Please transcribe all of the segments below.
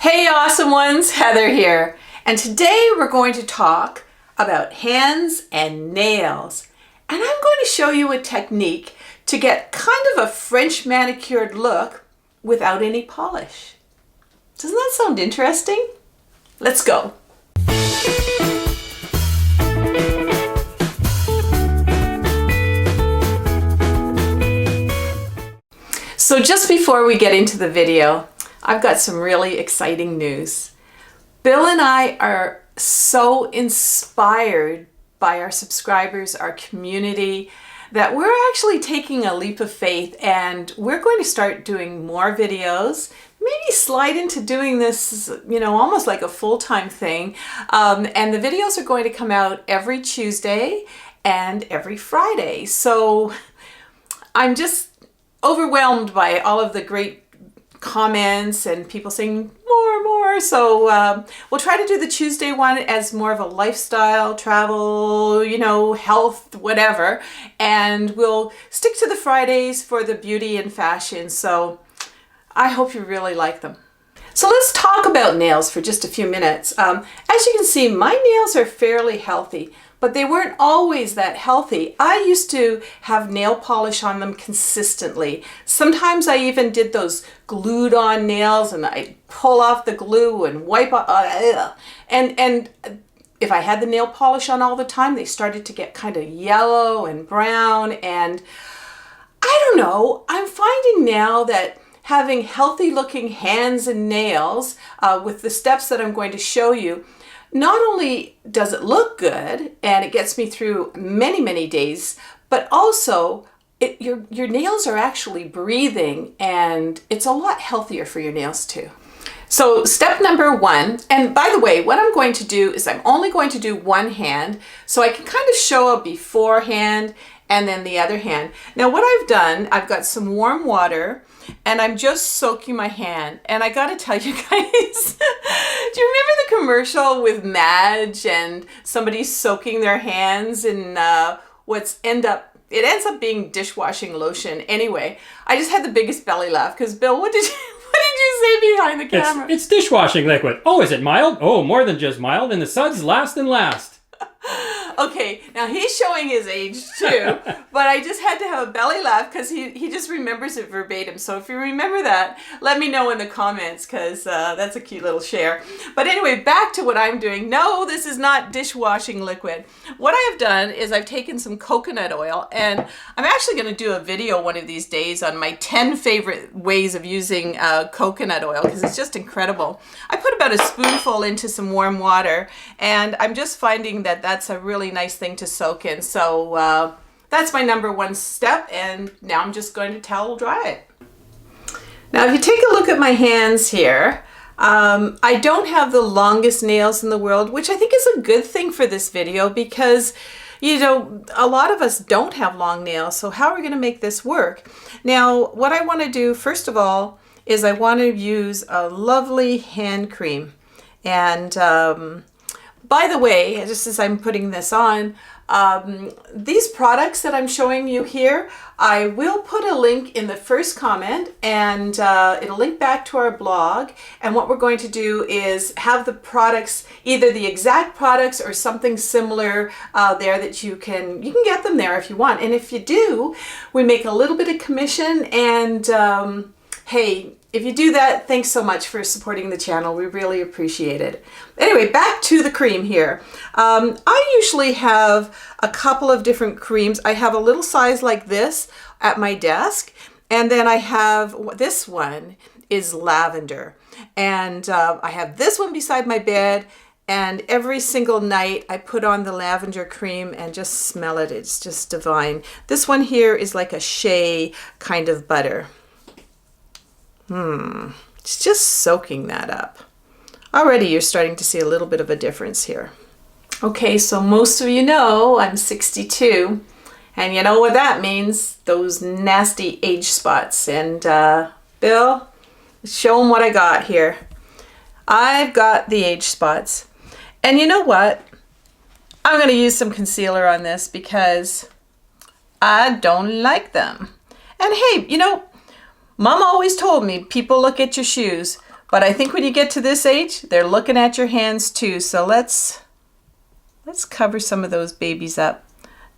Hey awesome ones, Heather here, and today we're going to talk about hands and nails, and I'm going to show you a technique to get kind of a French manicured look without any polish. Doesn't that sound interesting? Let's go. So just before we get into the video, I've got some really exciting news. Bill and I are so inspired by our subscribers, our community, that we're actually taking a leap of faith and we're going to start doing more videos, maybe slide into doing this, almost like a full-time thing. And the videos are going to come out every Tuesday and every Friday. So I'm just overwhelmed by all of the great comments and people saying more. So we'll try to do the Tuesday one as more of a lifestyle, travel, health, whatever. And we'll stick to the Fridays for the beauty and fashion. So I hope you really like them. So let's talk about nails for just a few minutes. As you can see, my nails are fairly healthy, but they weren't always that healthy. I used to have nail polish on them consistently. Sometimes I even did those glued on nails and I pull off the glue and wipe off, and if I had the nail polish on all the time, they started to get kind of yellow and brown, and I don't know, I'm finding now that having healthy looking hands and nails with the steps that I'm going to show you, not only does it look good and it gets me through many days, but also your nails are actually breathing and it's a lot healthier for your nails too. So step number one, and by the way, what I'm going to do is I'm only going to do one hand so I can kind of show a beforehand and then the other hand. Now what I've done, I've got some warm water and I'm just soaking my hand. And I gotta tell you guys, do you remember the commercial with Madge and somebody soaking their hands in it ends up being dishwashing lotion. Anyway, I just had the biggest belly laugh because Bill, what did you say behind the camera? It's dishwashing liquid. Oh, is it mild? Oh, more than just mild. And the suds last and last. Okay, now he's showing his age too, but I just had to have a belly laugh because he just remembers it verbatim. So if you remember that, let me know in the comments because that's a cute little share. But anyway, back to what I'm doing. No, this is not dishwashing liquid. What I have done is I've taken some coconut oil, and I'm actually going to do a video one of these days on my 10 favorite ways of using coconut oil because it's just incredible. I put about a spoonful into some warm water, and I'm just finding that that's a really nice thing to soak in. So that's my number one step, and now I'm just going to towel dry it. Now if you take a look at my hands here, I don't have the longest nails in the world, which I think is a good thing for this video because a lot of us don't have long nails, so how are we going to make this work? Now what I want to do first of all is I want to use a lovely hand cream, and by the way, just as I'm putting this on, these products that I'm showing you here, I will put a link in the first comment, and it'll link back to our blog. And what we're going to do is have the products, either the exact products or something similar there that you can get them there if you want. And if you do, we make a little bit of commission, and hey, if you do that, thanks so much for supporting the channel. We really appreciate it. Anyway, back to the cream here. I usually have a couple of different creams. I have a little size like this at my desk, and then I have, this one is lavender. And I have this one beside my bed, and every single night I put on the lavender cream and just smell it. It's just divine. This one here is like a shea kind of butter. It's just soaking that up. Already you're starting to see a little bit of a difference here. Okay, so most of you know I'm 62, and you know what that means, those nasty age spots. And Bill, show them what I got here. I've got the age spots. And you know what? I'm going to use some concealer on this because I don't like them. And hey, Mom always told me people look at your shoes, But I think when you get to this age, they're looking at your hands too. So let's cover some of those babies up.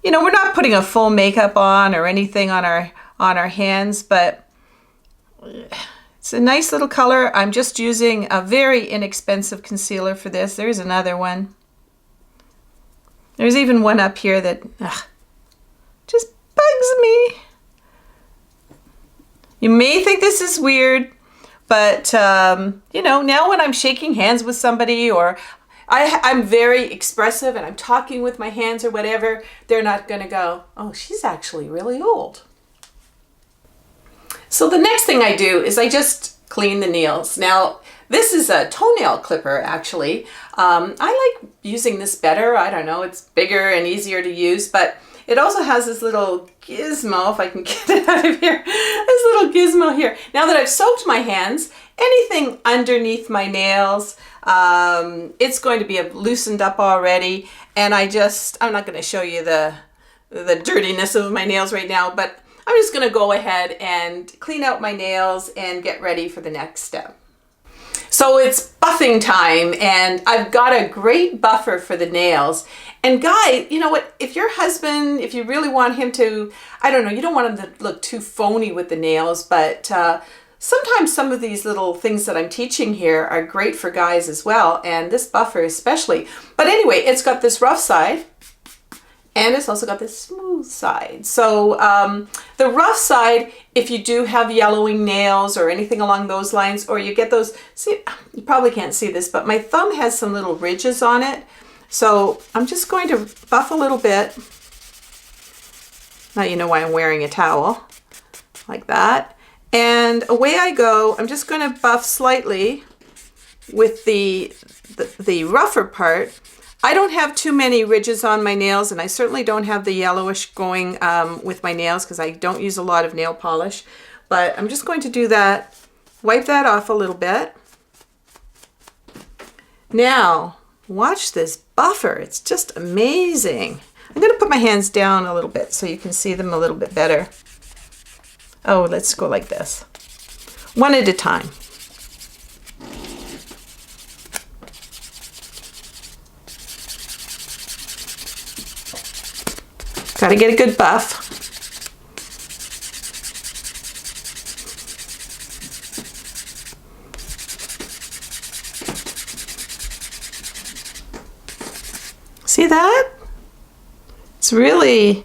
You know, we're not putting a full makeup on or anything on our hands, but it's a nice little color. I'm just using a very inexpensive concealer for this. There's another one. There's even one up here that just bugs me. You may think this is weird, but you know, now when I'm shaking hands with somebody or I'm very expressive and I'm talking with my hands or whatever, they're not going to go, oh, she's actually really old. So the next thing I do is I just clean the nails. Now, this is a toenail clipper, actually. I like using this better. I don't know, it's bigger and easier to use, but it also has this little gizmo, if I can get it out of here, this little gizmo here. Now that I've soaked my hands, anything underneath my nails, it's going to be loosened up already. And I'm not going to show you the dirtiness of my nails right now, but I'm just going to go ahead and clean out my nails and get ready for the next step. So it's buffing time, and I've got a great buffer for the nails. And guys, you know what, if your husband, if you really want him to, I don't know, you don't want him to look too phony with the nails, but sometimes some of these little things that I'm teaching here are great for guys as well, and this buffer especially. But anyway, it's got this rough side, and it's also got this smooth side. So the rough side, if you do have yellowing nails or anything along those lines, or you get those, see, you probably can't see this, but my thumb has some little ridges on it. So I'm just going to buff a little bit. Now you know why I'm wearing a towel, like that. And away I go. I'm just going to buff slightly with the rougher part. I don't have too many ridges on my nails, and I certainly don't have the yellowish going with my nails because I don't use a lot of nail polish. But I'm just going to do that, wipe that off a little bit. Now, watch this buffer. It's just amazing. I'm going to put my hands down a little bit so you can see them a little bit better. Oh, let's go like this. One at a time. Got to get a good buff. See that? It's really,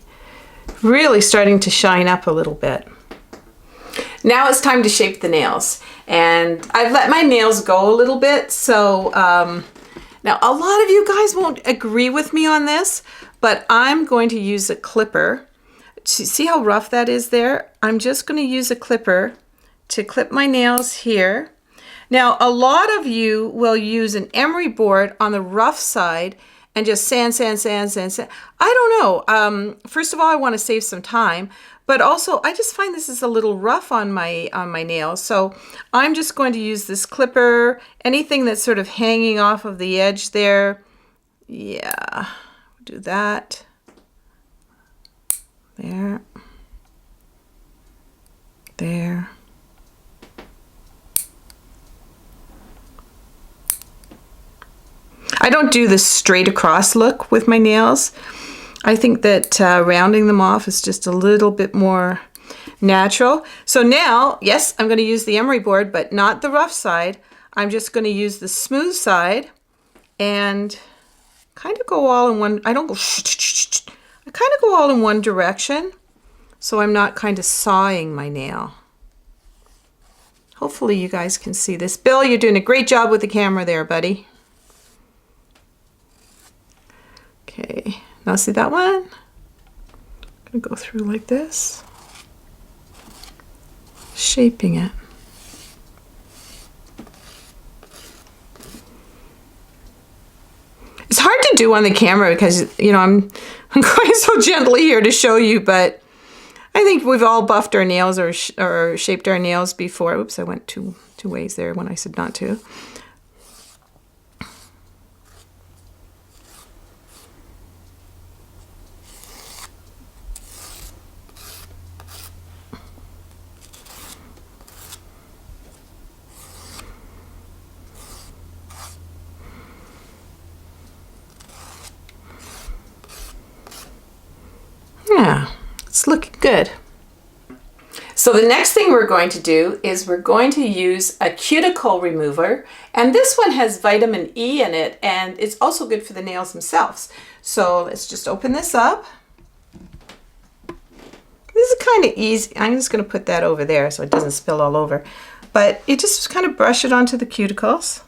really starting to shine up a little bit. Now it's time to shape the nails. And I've let my nails go a little bit. So now a lot of you guys won't agree with me on this, but I'm going to use a clipper. See how rough that is there? I'm just going to use a clipper to clip my nails here. Now, a lot of you will use an emery board on the rough side and just sand. I don't know. First of all, I want to save some time, but also I just find this is a little rough on my nails. So I'm just going to use this clipper, anything that's sort of hanging off of the edge there. Yeah, do that. There. There. I don't do this straight across look with my nails. I think that rounding them off is just a little bit more natural. So now, yes, I'm going to use the emery board, but not the rough side. I'm just going to use the smooth side and kind of go all in one. I don't go I kind of go all in one direction, so I'm not kind of sawing my nail. Hopefully you guys can see this. Bill, you're doing a great job with the camera there, buddy. Okay, now see that one? I'm gonna go through like this, shaping it. It's hard to do on the camera because, you know, I'm going so gently here to show you, but I think we've all buffed our nails or shaped our nails before. Oops, I went two ways there when I said not to. Good. So the next thing we're going to do is we're going to use a cuticle remover, and this one has vitamin E in it, and it's also good for the nails themselves. So let's just open this up. This is kind of easy. I'm just going to put that over there so it doesn't spill all over. But you just kind of brush it onto the cuticles.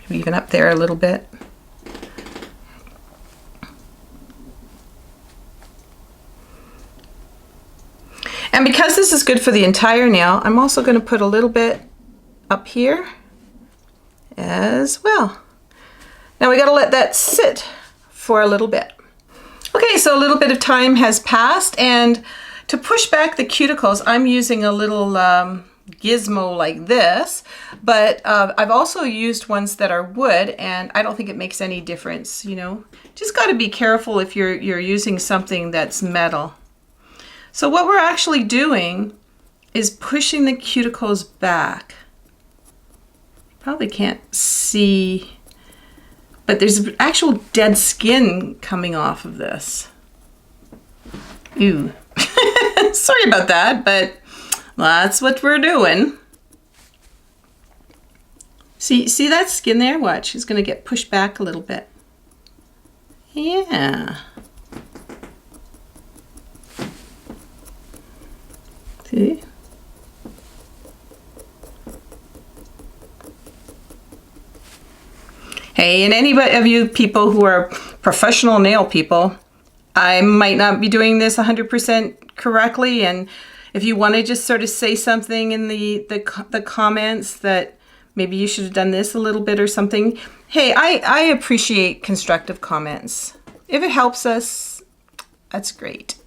Even up there a little bit. And because this is good for the entire nail, I'm also going to put a little bit up here as well. Now we got to let that sit for a little bit. Okay, so a little bit of time has passed, and to push back the cuticles, I'm using a little gizmo like this, but I've also used ones that are wood, and I don't think it makes any difference, you know. Just got to be careful if you're using something that's metal. So what we're actually doing is pushing the cuticles back. Probably can't see, but there's actual dead skin coming off of this. Ew. Sorry about that, but that's what we're doing. See that skin there? Watch, it's going to get pushed back a little bit. Yeah. See? Hey, and any of you people who are professional nail people, I might not be doing this 100% correctly, and if you want to just sort of say something in the comments that maybe you should have done this a little bit or something, hey, I appreciate constructive comments. If it helps us, that's great.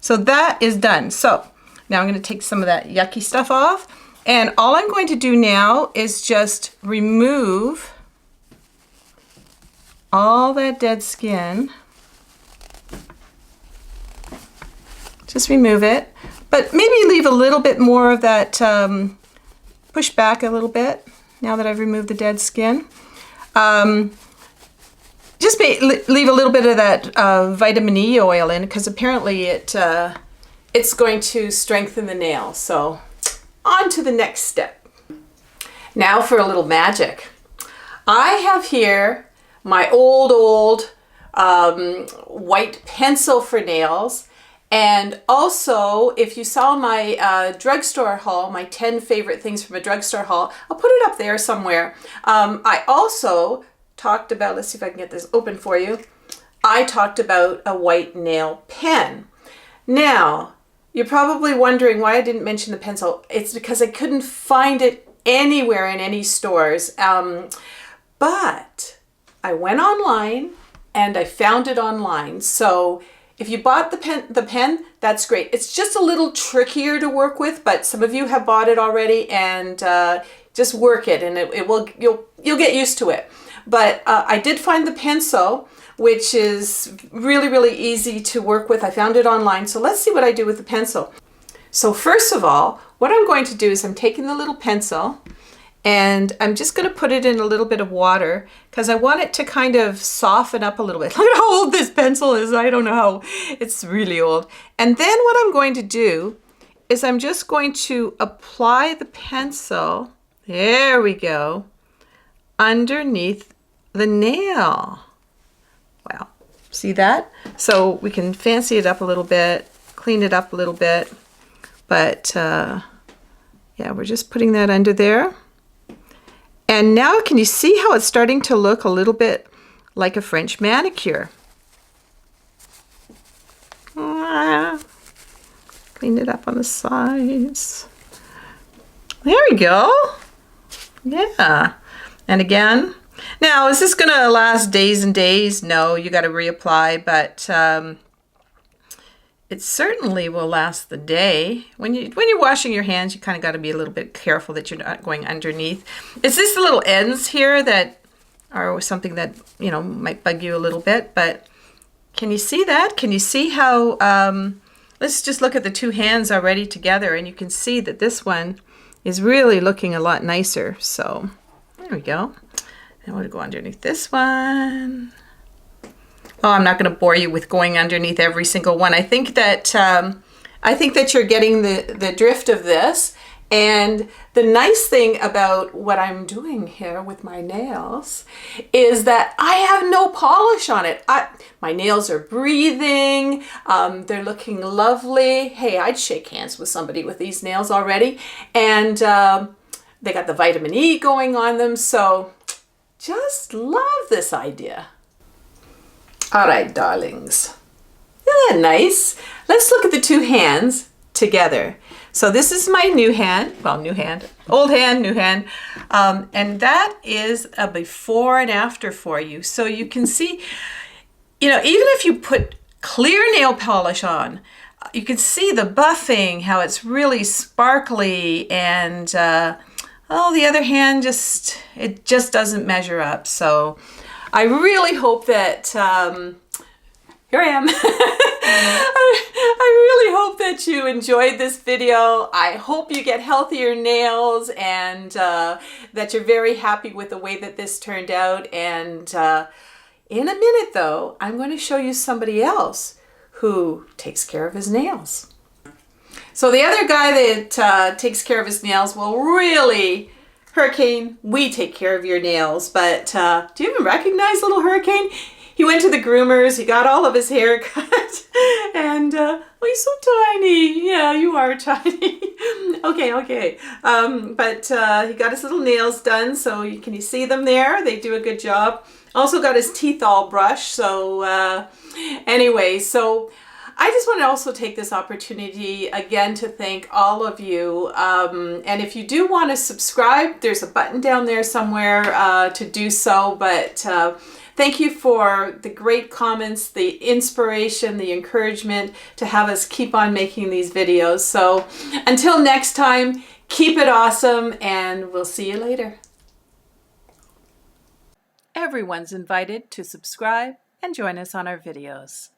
So that is done. So now I'm going to take some of that yucky stuff off, and all I'm going to do now is just remove all that dead skin. Just remove it, but maybe leave a little bit more of that, push back a little bit now that I've removed the dead skin. Just leave a little bit of that vitamin E oil in, because apparently it's going to strengthen the nail. So on to the next step. Now for a little magic. I have here my old white pencil for nails. And also, if you saw my drugstore haul, my 10 favorite things from a drugstore haul, I'll put it up there somewhere. I also talked about, let's see if I can get this open for you. I talked about a white nail pen. Now, you're probably wondering why I didn't mention the pencil. It's because I couldn't find it anywhere in any stores. But I went online and I found it online. So if you bought the pen, that's great. It's just a little trickier to work with, but some of you have bought it already, and just work it, and you'll get used to it. But I did find the pencil, which is really, really easy to work with. I found it online, so let's see what I do with the pencil. So first of all, what I'm going to do is I'm taking the little pencil, and I'm just going to put it in a little bit of water because I want it to kind of soften up a little bit. Look at how old this pencil is. I don't know how. It's really old. And then what I'm going to do is I'm just going to apply the pencil, there we go, underneath the nail. Wow. See that? So we can fancy it up a little bit, clean it up a little bit. But yeah, we're just putting that under there. And now can you see how it's starting to look a little bit like a French manicure? Clean it up on the sides. There we go. Yeah. And again. Now, is this going to last days and days? No, you got to reapply, but it certainly will last the day. When you're washing your hands, you kind of got to be a little bit careful that you're not going underneath. It's just the little ends here that are something that, you know, might bug you a little bit, but can you see that? Can you see how, let's just look at the two hands already together, and you can see that this one is really looking a lot nicer. So there we go. And we'll go underneath this one. Oh, I'm not going to bore you with going underneath every single one. I think that you're getting the drift of this. And the nice thing about what I'm doing here with my nails is that I have no polish on it. My nails are breathing. They're looking lovely. Hey, I'd shake hands with somebody with these nails already. And they got the vitamin E going on them. So just love this idea. All right, darlings. Isn't that nice? Let's look at the two hands together. So this is my new hand, well, new hand, old hand, new hand. And that is a before and after for you. So you can see, you know, even if you put clear nail polish on, you can see the buffing, how it's really sparkly, and oh, the other hand it just doesn't measure up. So I really hope that, here I am. I really hope that you enjoyed this video. I hope you get healthier nails and that you're very happy with the way that this turned out. And in a minute though, I'm going to show you somebody else who takes care of his nails. So the other guy that takes care of his nails, well, really, Hurricane, we take care of your nails. But do you even recognize little Hurricane? He went to the groomers, he got all of his hair cut, and oh, he's so tiny. Yeah, you are tiny. Okay. But he got his little nails done, so can you see them there? They do a good job. Also got his teeth all brushed, so anyway, so I just want to also take this opportunity again to thank all of you. And if you do want to subscribe, there's a button down there somewhere to do so, but thank you for the great comments, the inspiration, the encouragement to have us keep on making these videos. So until next time, keep it awesome, and we'll see you later. Everyone's invited to subscribe and join us on our videos.